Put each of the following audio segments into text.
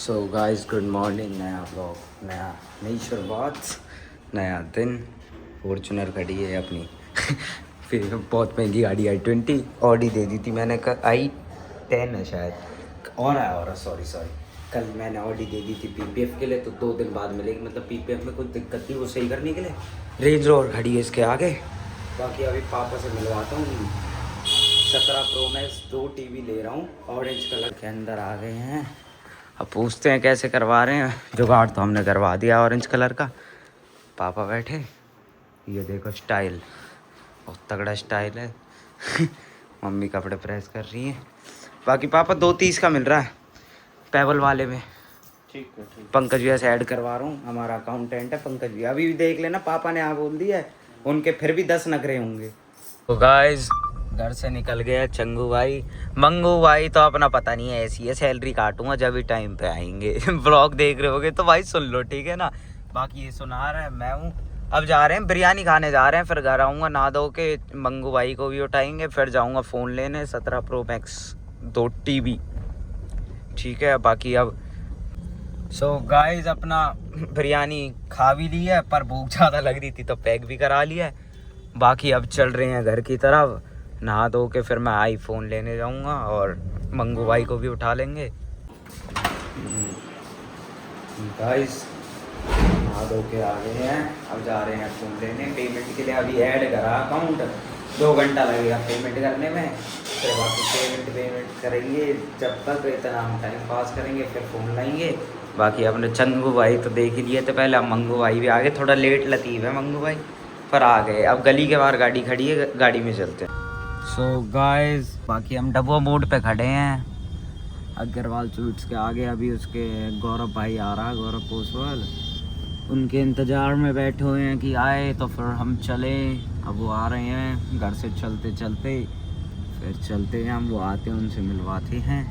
सो guys good morning. नया blog, नई शुरुआत, नया दिन। फॉर्चुनर खड़ी है अपनी फिर बहुत महंगी गाड़ी i20 ऑडी दे दी थी मैंने। i10 है शायद, और सॉरी कल मैंने ऑडी दे दी थी पीपीएफ के लिए, तो 2 दिन बाद मिलेगी। मतलब पीपीएफ में कुछ दिक्कत थी, वो सही करने के लिए। रेंज रोवर खड़ी है इसके आगे। बाकी अभी पापा से मिलवाता हूँ। 17 प्रो मैक्स 2 टीवी ले रहा हूँ, ऑरेंज कलर के। अंदर आ गए हैं, अब पूछते हैं कैसे करवा रहे हैं। जुगाड़ तो हमने करवा दिया ऑरेंज कलर का। पापा बैठे, ये देखो स्टाइल, बहुत तगड़ा स्टाइल है मम्मी कपड़े प्रेस कर रही हैं। बाकी पापा 230 का मिल रहा है पेबल वाले में। ठीक है। पंकज भैया से ऐड करवा रहा हूँ, हमारा अकाउंटेंट है पंकज भैया। अभी भी देख लेना, पापा ने हाँ बोल दिया है, उनके फिर भी 10 नखरे होंगे। तो गाइस घर से निकल गया चंगू भाई। मंगू भाई तो अपना पता नहीं है, ऐसी है, सैलरी काटूंगा जब भी टाइम पे आएंगे ब्लॉग देख रहे होगे तो भाई सुन लो, ठीक है ना। बाकी ये सुना रहा है, मैं हूँ। अब जा रहे हैं बिरयानी खाने जा रहे हैं, फिर घर आऊँगा नहा धो के, मंगू भाई को भी उठाएंगे, फिर जाऊँगा फ़ोन लेने 17 प्रो मैक्स 2 टीवी, ठीक है। बाकी अब सो गाइस अपना बिरयानी खा भी ली है, पर भूख ज़्यादा लग रही थी तो पैक भी करा लिया है। बाकी अब चल रहे हैं घर की तरफ, नहा धो के फिर मैं आईफोन लेने जाऊंगा और मंगू भाई को भी उठा लेंगे। गाइस नहा धो के आ गए हैं, अब जा रहे हैं फ़ोन लेने। पेमेंट के लिए अभी ऐड करा अकाउंट, 2 घंटा लगेगा पेमेंट करने में। फिर बाकी पेमेंट करेंगे, जब तक इतना हम टाइम पास करेंगे, फिर फ़ोन लाएंगे। बाकी अपने चंगू भाई तो देख ही लिए थे पहले, अब मंगू भाई भी आ गए। थोड़ा लेट लतीफ़ है मंगू भाई, पर आ गए। अब गली के बाहर गाड़ी खड़ी है, गाड़ी में चलते हैं। सो गाइस बाकी हम डबुआ मोड़ पे खड़े हैं अग्रवाल स्वीट्स के आगे। अभी उसके गौरव भाई आ रहा है, गौरव पोसवाल, उनके इंतज़ार में बैठे हुए हैं कि आए तो फिर हम चले। अब वो आ रहे हैं, घर से चलते चलते फिर चलते हैं हम, वो आते हैं उनसे मिलवाते हैं।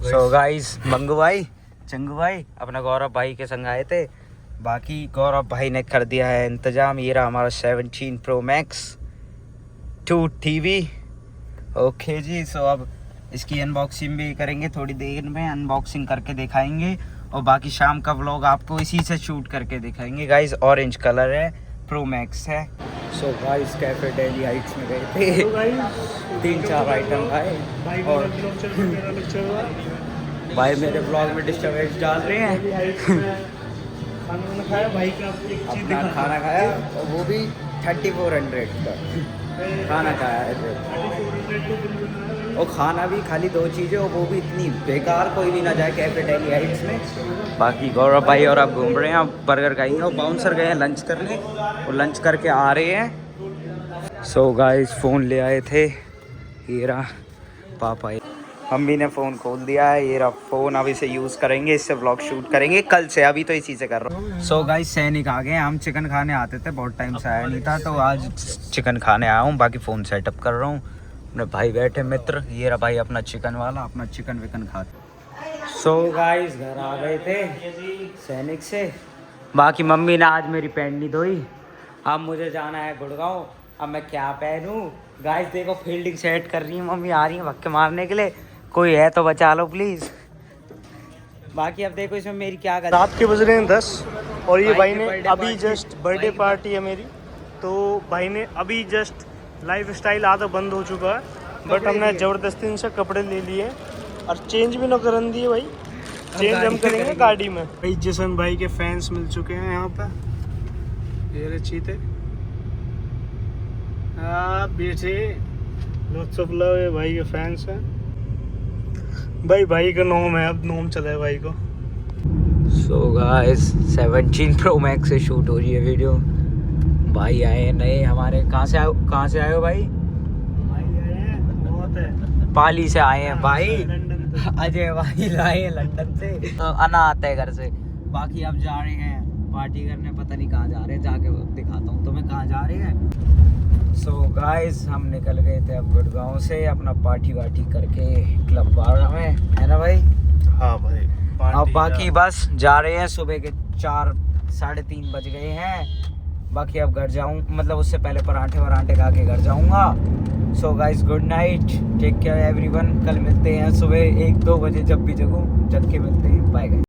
सो गाइस मंगू भाई चंगू भाई अपना गौरव भाई के संग आए थे। बाकी गौरव भाई ने कर दिया है इंतज़ाम। ये रहा हमारा 17 प्रो मैक्स 2 टीवी। ओके जी, सो अब इसकी अनबॉक्सिंग भी करेंगे थोड़ी देर में, अनबॉक्सिंग करके दिखाएंगे। और बाकी शाम का व्लॉग आपको इसी से शूट करके दिखाएंगे। गाइस ऑरेंज कलर है, प्रो मैक्स है। So guys cafe daily Heights में गए थे, 3-4 आइटम खाए। और भाई मेरे ब्लॉग में डिस्टर्बेंस डाल रहे हैं खाना खाया भाई का, अपना खाना खाया, और वो भी 3400 का खाना खाया है। और खाना भी खाली 2 चीज़ें, और वो भी इतनी बेकार, कोई भी ना जाए कैफे डेली हाइट्स में। बाकी गौरव भाई और आप घूम रहे हैं, आप बर्गर खाएंगे। और बाउंसर गए हैं लंच करने, और लंच करके आ रहे हैं। सो गाइस फ़ोन ले आए थे, ये रहा पापा। मम्मी ने फ़ोन खोल दिया है, ये रहा फ़ोन। अब इसे यूज़ करेंगे, इससे व्लॉग शूट करेंगे कल से, अभी तो इसी से कर रहा हूँ। सो गाइस सैनिक आ गए। हम चिकन खाने आते थे, बहुत टाइम से आया नहीं था, तो आज चिकन खाने आया हूँ। बाकी फ़ोन सेटअप कर रहा हूँ। अपने भाई बैठे मित्र, ये रहा भाई अपना चिकन वाला, अपना चिकन विकन खाते। सो गाइस घर आ गए थे सैनिक से। बाकी मम्मी ने आज मेरी पैंट नहीं धोई। अब मुझे जाना है गुड़गांव, अब मैं क्या पहनूँ। गाइस देखो फील्डिंग सेट कर रही है मम्मी, आ रही है भक्के मारने के लिए। कोई है तो बचा लो प्लीज़। बाकी अब देखो इसमें मेरी क्या गलती। रात के बज रहे हैं 10 और ये भाई ने birthday अभी party- जस्ट बर्थडे पार्टी है मेरी, तो भाई ने अभी जस्ट लाइफ स्टाइल आधा बंद हो चुका है, बट हमने ज़बरदस्ती इनसे कपड़े ले लिए और चेंज भी न करन दिए भाई। चेंज हम करेंगे गाड़ी में। भाई जसन भाई के फैंस मिल चुके हैं यहाँ पे, ये रहे चीते। बेटे लॉट्स ऑफ लव है, भाई के फैंस हैं। भाई का नोम है, अब नोम चला है भाई को। सो गाइस 17 प्रो मैक्स से शूट हो रही है वीडियो। भाई आए नए हमारे। कहाँ से आए हो भाई? भाई आए हैं, बहुत है। पाली से आए हैं भाई, लंदन से। अजय भाई लाए हैं लंदन से, तो अना आता है घर से। बाकी अब जा रहे हैं पार्टी करने, पता नहीं कहाँ जा रहे हैं, जाके दिखाता हूँ तुम्हें कहाँ जा रहे हैं। सो गाइस हम निकल गए थे अब गुड़गांव से, अपना पार्टी वार्टी करके क्लब 12 में, है ना भाई? हाँ भाई। अब बाकी बस जा रहे हैं। सुबह के 4 साढ़े 3 बज गए हैं। बाकी अब घर जाऊँ, मतलब उससे पहले पराठे वराठे खा के घर जाऊँगा। So guys good night, take care everyone. कल मिलते हैं सुबह 1-2 बजे, जब भी जगूँ जग के मिलते हैं। Bye guys.